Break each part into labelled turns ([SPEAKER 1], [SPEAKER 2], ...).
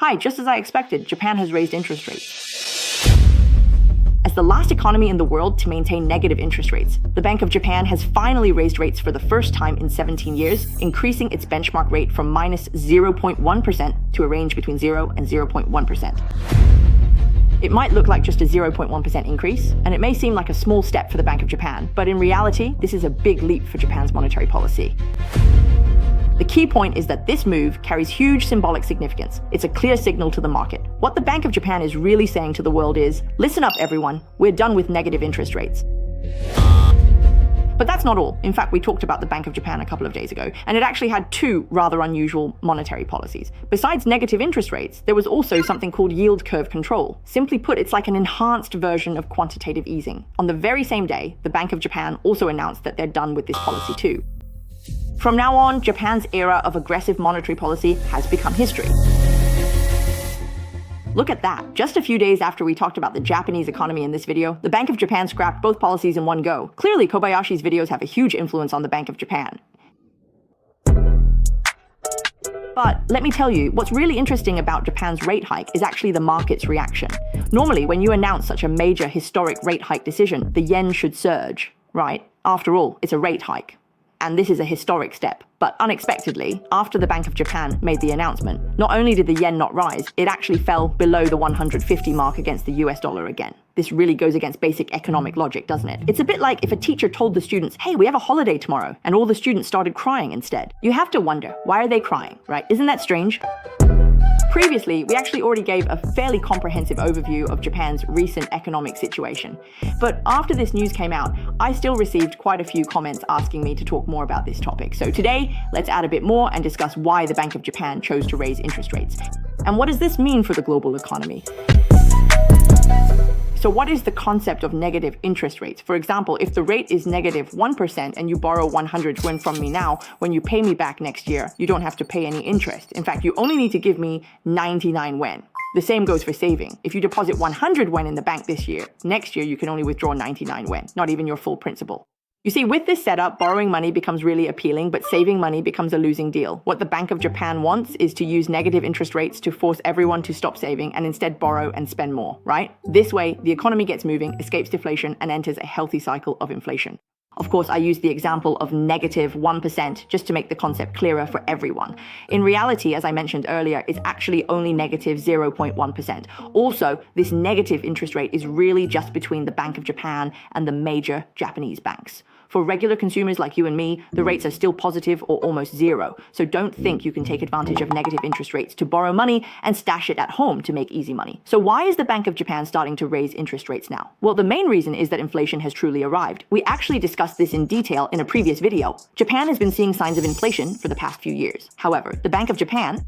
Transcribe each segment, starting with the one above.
[SPEAKER 1] Hi, just as I expected, Japan has raised interest rates. As the last economy in the world to maintain negative interest rates, the Bank of Japan has finally raised rates for the first time in 17 years, increasing its benchmark rate from minus 0.1% to a range between 0 and 0.1%. It might look like just a 0.1% increase, and it may seem like a small step for the Bank of Japan, but in reality, this is a big leap for Japan's monetary policy. The key point is that this move carries huge symbolic significance. It's a clear signal to the market. What the Bank of Japan is really saying to the world is, listen up everyone, we're done with negative interest rates. But that's not all. In fact, we talked about the Bank of Japan a couple of days ago, and it actually had two rather unusual monetary policies. Besides negative interest rates, there was also something called yield curve control. Simply put, it's like an enhanced version of quantitative easing. On the very same day, the Bank of Japan also announced that they're done with this policy too. From now on, Japan's era of aggressive monetary policy has become history. Look at that. Just a few days after we talked about the Japanese economy in this video, the Bank of Japan scrapped both policies in one go. Clearly, Kobayashi's videos have a huge influence on the Bank of Japan. But let me tell you, what's really interesting about Japan's rate hike is actually the market's reaction. Normally, when you announce such a major historic rate hike decision, the yen should surge, right? After all, it's a rate hike. And this is a historic step. But unexpectedly, after the Bank of Japan made the announcement, not only did the yen not rise, it actually fell below the 150 mark against the US dollar again. This really goes against basic economic logic, doesn't it? It's a bit like if a teacher told the students, hey, we have a holiday tomorrow, and all the students started crying instead. You have to wonder, why are they crying, right? Isn't that strange? Previously, we actually already gave a fairly comprehensive overview of Japan's recent economic situation. But after this news came out, I still received quite a few comments asking me to talk more about this topic. So today, let's add a bit more and discuss why the Bank of Japan chose to raise interest rates. And what does this mean for the global economy? So what is the concept of negative interest rates? For example, if the rate is negative 1% and you borrow 100 yen from me now, when you pay me back next year, you don't have to pay any interest. In fact, you only need to give me 99 yen. The same goes for saving. If you deposit 100 yen in the bank this year, next year you can only withdraw 99 yen, not even your full principal. You see, with this setup, borrowing money becomes really appealing, but saving money becomes a losing deal. What the Bank of Japan wants is to use negative interest rates to force everyone to stop saving and instead borrow and spend more, right? This way, the economy gets moving, escapes deflation, and enters a healthy cycle of inflation. Of course, I use the example of negative 1% just to make the concept clearer for everyone. In reality, as I mentioned earlier, it's actually only negative 0.1%. Also, this negative interest rate is really just between the Bank of Japan and the major Japanese banks. For regular consumers like you and me, the rates are still positive or almost zero. So don't think you can take advantage of negative interest rates to borrow money and stash it at home to make easy money. So why is the Bank of Japan starting to raise interest rates now? Well, the main reason is that inflation has truly arrived. We actually discussed this in detail in a previous video. Japan has been seeing signs of inflation for the past few years. However, the Bank of Japan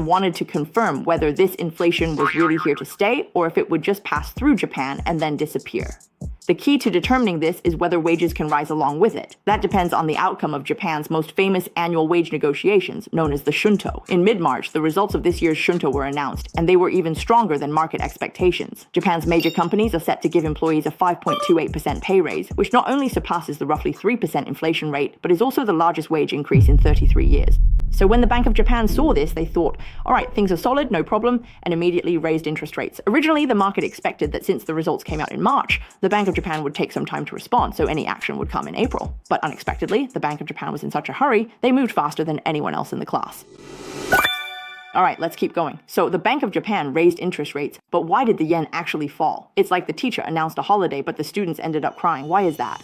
[SPEAKER 1] wanted to confirm whether this inflation was really here to stay or if it would just pass through Japan and then disappear. The key to determining this is whether wages can rise along with it. That depends on the outcome of Japan's most famous annual wage negotiations, known as the shunto. In mid-March, the results of this year's shunto were announced, and they were even stronger than market expectations. Japan's major companies are set to give employees a 5.28% pay raise, which not only surpasses the roughly 3% inflation rate, but is also the largest wage increase in 33 years. So when the Bank of Japan saw this, they thought, all right, things are solid, no problem, and immediately raised interest rates. Originally, the market expected that since the results came out in March, the Bank of Japan would take some time to respond, so any action would come in April. But unexpectedly, the Bank of Japan was in such a hurry, they moved faster than anyone else in the class. All right, let's keep going. So the Bank of Japan raised interest rates, but why did the yen actually fall? It's like the teacher announced a holiday, but the students ended up crying. Why is that?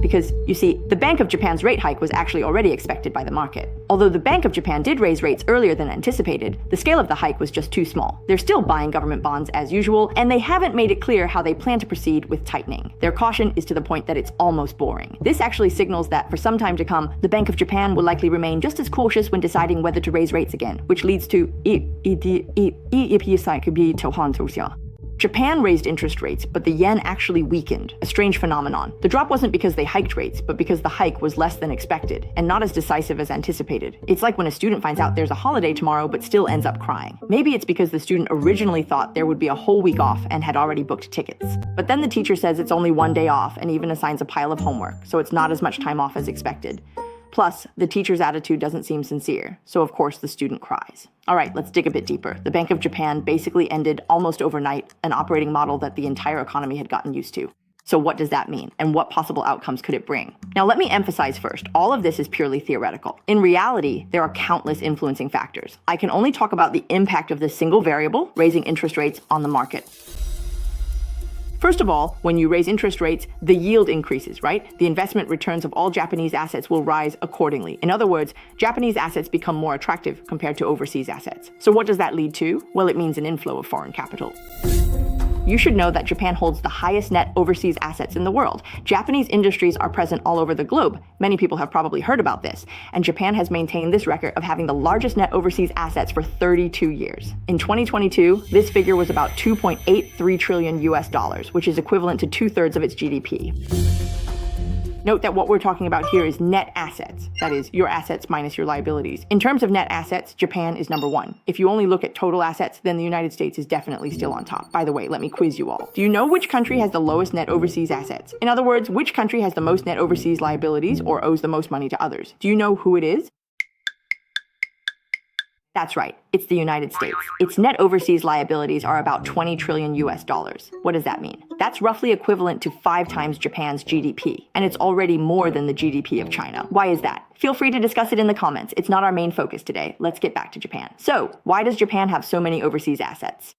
[SPEAKER 1] Because, you see, the Bank of Japan's rate hike was actually already expected by the market. Although the Bank of Japan did raise rates earlier than anticipated, the scale of the hike was just too small. They're still buying government bonds as usual, and they haven't made it clear how they plan to proceed with tightening. Their caution is to the point that it's almost boring. This actually signals that for some time to come, the Bank of Japan will likely remain just as cautious when deciding whether to raise rates again, which leads to Japan raised interest rates, but the yen actually weakened, a strange phenomenon. The drop wasn't because they hiked rates, but because the hike was less than expected, and not as decisive as anticipated. It's like when a student finds out there's a holiday tomorrow, but still ends up crying. Maybe it's because the student originally thought there would be a whole week off and had already booked tickets. But then the teacher says it's only one day off and even assigns a pile of homework, so it's not as much time off as expected. Plus, the teacher's attitude doesn't seem sincere, so of course the student cries. All right, let's dig a bit deeper. The Bank of Japan basically ended almost overnight an operating model that the entire economy had gotten used to. So what does that mean, and what possible outcomes could it bring? Now let me emphasize first, all of this is purely theoretical. In reality, there are countless influencing factors. I can only talk about the impact of this single variable, raising interest rates, on the market. First of all, when you raise interest rates, the yield increases, right? The investment returns of all Japanese assets will rise accordingly. In other words, Japanese assets become more attractive compared to overseas assets. So what does that lead to? Well, it means an inflow of foreign capital. You should know that Japan holds the highest net overseas assets in the world. Japanese industries are present all over the globe. Many people have probably heard about this. And Japan has maintained this record of having the largest net overseas assets for 32 years. In 2022, this figure was about 2.83 trillion US dollars, which is equivalent to 2/3 of its GDP. Note that what we're talking about here is net assets. That is, your assets minus your liabilities. In terms of net assets, Japan is number one. If you only look at total assets, then the United States is definitely still on top. By the way, let me quiz you all. Do you know which country has the lowest net overseas assets? In other words, which country has the most net overseas liabilities or owes the most money to others? Do you know who it is? That's right, it's the United States. Its net overseas liabilities are about 20 trillion US dollars. What does that mean? That's roughly equivalent to 5 times Japan's GDP, and it's already more than the GDP of China. Why is that? Feel free to discuss it in the comments. It's not our main focus today. Let's get back to Japan. So, why does Japan have so many overseas assets?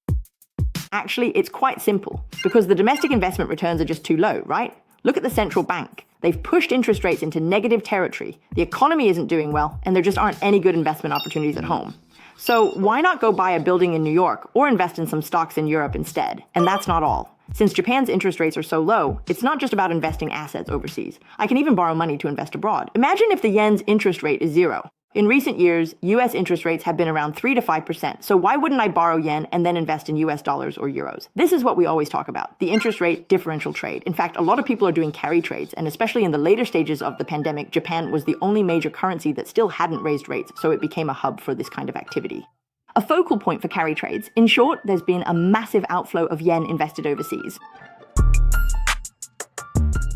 [SPEAKER 1] Actually, it's quite simple, because the domestic investment returns are just too low, right? Look at the central bank. They've pushed interest rates into negative territory. The economy isn't doing well, and there just aren't any good investment opportunities at home. So why not go buy a building in New York or invest in some stocks in Europe instead? And that's not all. Since Japan's interest rates are so low, it's not just about investing assets overseas. I can even borrow money to invest abroad. Imagine if the yen's interest rate is 0. In recent years, US interest rates have been around 3 to 5%, so why wouldn't I borrow yen and then invest in US dollars or euros? This is what we always talk about, the interest rate differential trade. In fact, a lot of people are doing carry trades, and especially in the later stages of the pandemic, Japan was the only major currency that still hadn't raised rates, so it became a hub for this kind of activity. A focal point for carry trades. In short, there's been a massive outflow of yen invested overseas.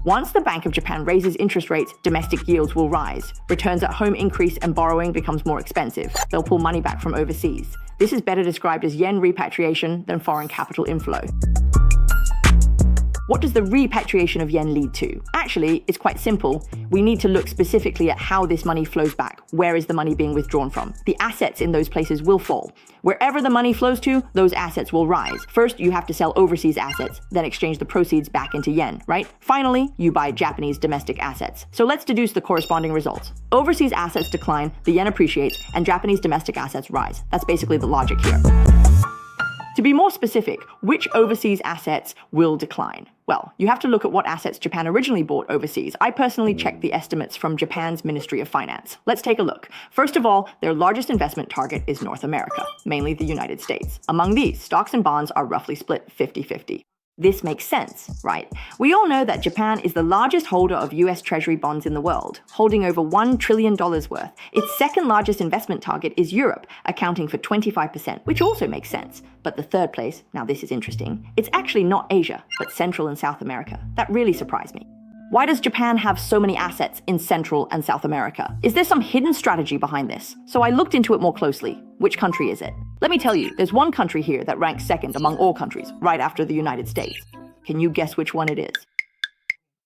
[SPEAKER 1] Once the Bank of Japan raises interest rates, domestic yields will rise. Returns at home increase and borrowing becomes more expensive. They'll pull money back from overseas. This is better described as yen repatriation than foreign capital inflow. What does the repatriation of yen lead to? Actually, it's quite simple. We need to look specifically at how this money flows back. Where is the money being withdrawn from? The assets in those places will fall. Wherever the money flows to, those assets will rise. First, you have to sell overseas assets, then exchange the proceeds back into yen, right? Finally, you buy Japanese domestic assets. So let's deduce the corresponding results. Overseas assets decline, the yen appreciates, and Japanese domestic assets rise. That's basically the logic here. To be more specific, which overseas assets will decline? Well, you have to look at what assets Japan originally bought overseas. I personally checked the estimates from Japan's Ministry of Finance. Let's take a look. First of all, their largest investment target is North America, mainly the United States. Among these, stocks and bonds are roughly split 50-50. This makes sense, right? We all know that Japan is the largest holder of US Treasury bonds in the world, holding over $1 trillion worth. Its second largest investment target is Europe, accounting for 25%, which also makes sense. But the third place, now this is interesting, it's actually not Asia, but Central and South America. That really surprised me. Why does Japan have so many assets in Central and South America? Is there some hidden strategy behind this? So I looked into it more closely. Which country is it? Let me tell you, there's one country here that ranks second among all countries, right after the United States. Can you guess which one it is?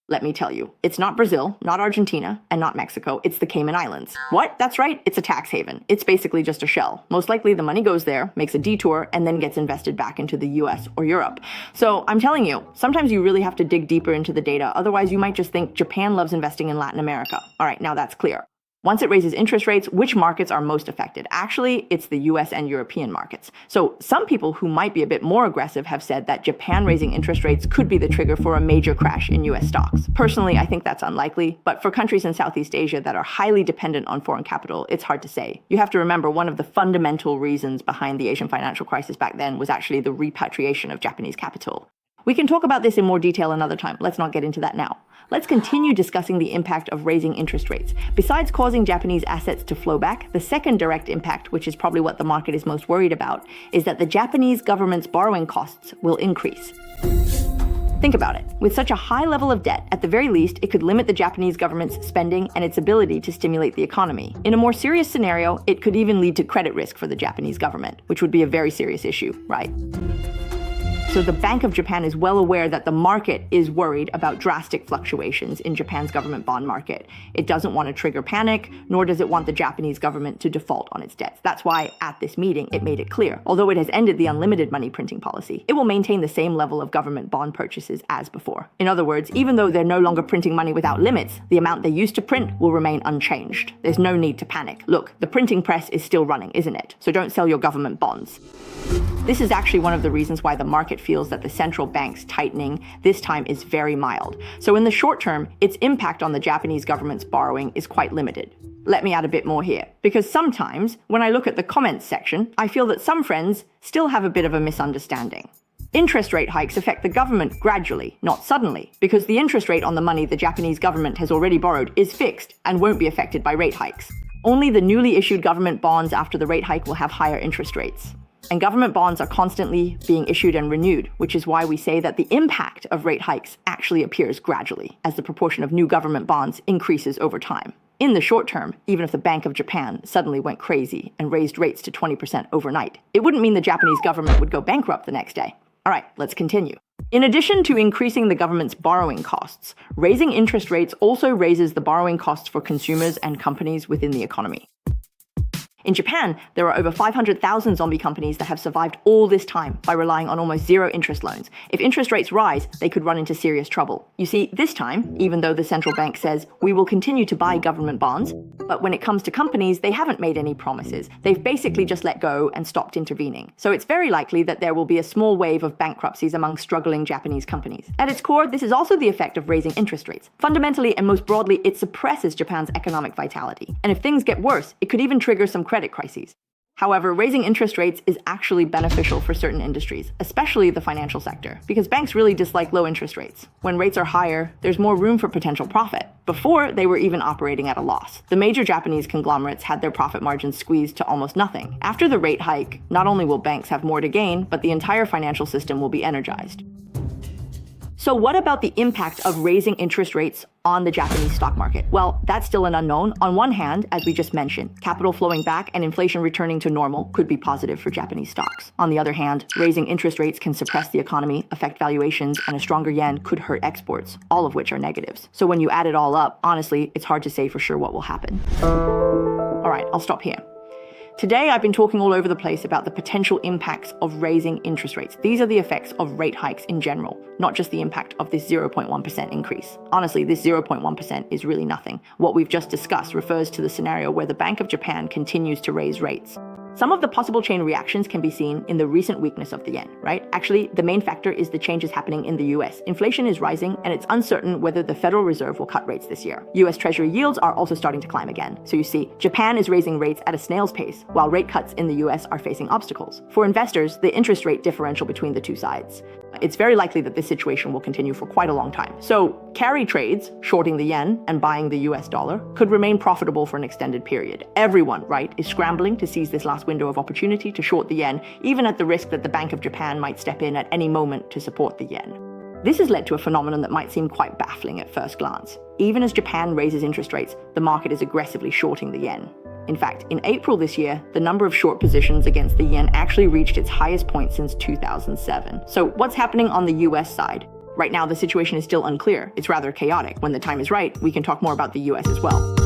[SPEAKER 1] Let me tell you, it's not Brazil, not Argentina, and not Mexico, it's the Cayman Islands. What? That's right, it's a tax haven. It's basically just a shell. Most likely the money goes there, makes a detour, and then gets invested back into the US or Europe. So I'm telling you, sometimes you really have to dig deeper into the data, otherwise you might just think Japan loves investing in Latin America. All right, now that's clear. Once it raises interest rates, which markets are most affected? Actually, it's the US and European markets. So some people who might be a bit more aggressive have said that Japan raising interest rates could be the trigger for a major crash in US stocks. Personally, I think that's unlikely, but for countries in Southeast Asia that are highly dependent on foreign capital, it's hard to say. You have to remember one of the fundamental reasons behind the Asian financial crisis back then was actually the repatriation of Japanese capital. We can talk about this in more detail another time. Let's not get into that now. Let's continue discussing the impact of raising interest rates. Besides causing Japanese assets to flow back, the second direct impact, which is probably what the market is most worried about, is that the Japanese government's borrowing costs will increase. Think about it. With such a high level of debt, at the very least, it could limit the Japanese government's spending and its ability to stimulate the economy. In a more serious scenario, it could even lead to credit risk for the Japanese government, which would be a very serious issue, right? So the Bank of Japan is well aware that the market is worried about drastic fluctuations in Japan's government bond market. It doesn't want to trigger panic, nor does it want the Japanese government to default on its debts. That's why at this meeting, it made it clear. Although it has ended the unlimited money printing policy, it will maintain the same level of government bond purchases as before. In other words, even though they're no longer printing money without limits, the amount they used to print will remain unchanged. There's no need to panic. Look, the printing press is still running, isn't it? So don't sell your government bonds. This is actually one of the reasons why the market feels that the central bank's tightening this time is very mild. So in the short term, its impact on the Japanese government's borrowing is quite limited. Let me add a bit more here, because sometimes when I look at the comments section, I feel that some friends still have a bit of a misunderstanding. Interest rate hikes affect the government gradually, not suddenly, because the interest rate on the money the Japanese government has already borrowed is fixed and won't be affected by rate hikes. Only the newly issued government bonds after the rate hike will have higher interest rates. And government bonds are constantly being issued and renewed, which is why we say that the impact of rate hikes actually appears gradually, as the proportion of new government bonds increases over time. In the short term, even if the Bank of Japan suddenly went crazy and raised rates to 20% overnight, it wouldn't mean the Japanese government would go bankrupt the next day. All right, let's continue. In addition to increasing the government's borrowing costs, raising interest rates also raises the borrowing costs for consumers and companies within the economy. In Japan, there are over 500,000 zombie companies that have survived all this time by relying on almost zero interest loans. If interest rates rise, they could run into serious trouble. You see, this time, even though the central bank says, we will continue to buy government bonds, but when it comes to companies, they haven't made any promises. They've basically just let go and stopped intervening. So it's very likely that there will be a small wave of bankruptcies among struggling Japanese companies. At its core, this is also the effect of raising interest rates. Fundamentally, and most broadly, it suppresses Japan's economic vitality. And if things get worse, it could even trigger some credit crises. However, raising interest rates is actually beneficial for certain industries, especially the financial sector, because banks really dislike low interest rates. When rates are higher, there's more room for potential profit. Before, they were even operating at a loss. The major Japanese conglomerates had their profit margins squeezed to almost nothing. After the rate hike, not only will banks have more to gain, but the entire financial system will be energized. So what about the impact of raising interest rates on the Japanese stock market? Well, that's still an unknown. On one hand, as we just mentioned, capital flowing back and inflation returning to normal could be positive for Japanese stocks. On the other hand, raising interest rates can suppress the economy, affect valuations, and a stronger yen could hurt exports, all of which are negatives. So when you add it all up, honestly, it's hard to say for sure what will happen. All right, I'll stop here. Today, I've been talking all over the place about the potential impacts of raising interest rates. These are the effects of rate hikes in general, not just the impact of this 0.1% increase. Honestly, this 0.1% is really nothing. What we've just discussed refers to the scenario where the Bank of Japan continues to raise rates. Some of the possible chain reactions can be seen in the recent weakness of the yen, right? Actually, the main factor is the changes happening in the US. Inflation is rising, and it's uncertain whether the Federal Reserve will cut rates this year. US Treasury yields are also starting to climb again. So you see, Japan is raising rates at a snail's pace, while rate cuts in the US are facing obstacles. For investors, the interest rate differential between the two sides. It's very likely that this situation will continue for quite a long time. So carry trades, shorting the yen and buying the US dollar, could remain profitable for an extended period. Everyone, right, is scrambling to seize this last window of opportunity to short the yen, even at the risk that the Bank of Japan might step in at any moment to support the yen. This has led to a phenomenon that might seem quite baffling at first glance. Even as Japan raises interest rates, the market is aggressively shorting the yen. In fact, in April this year, the number of short positions against the yen actually reached its highest point since 2007. So what's happening on the US side? Right now, the situation is still unclear. It's rather chaotic. When the time is right, we can talk more about the US as well.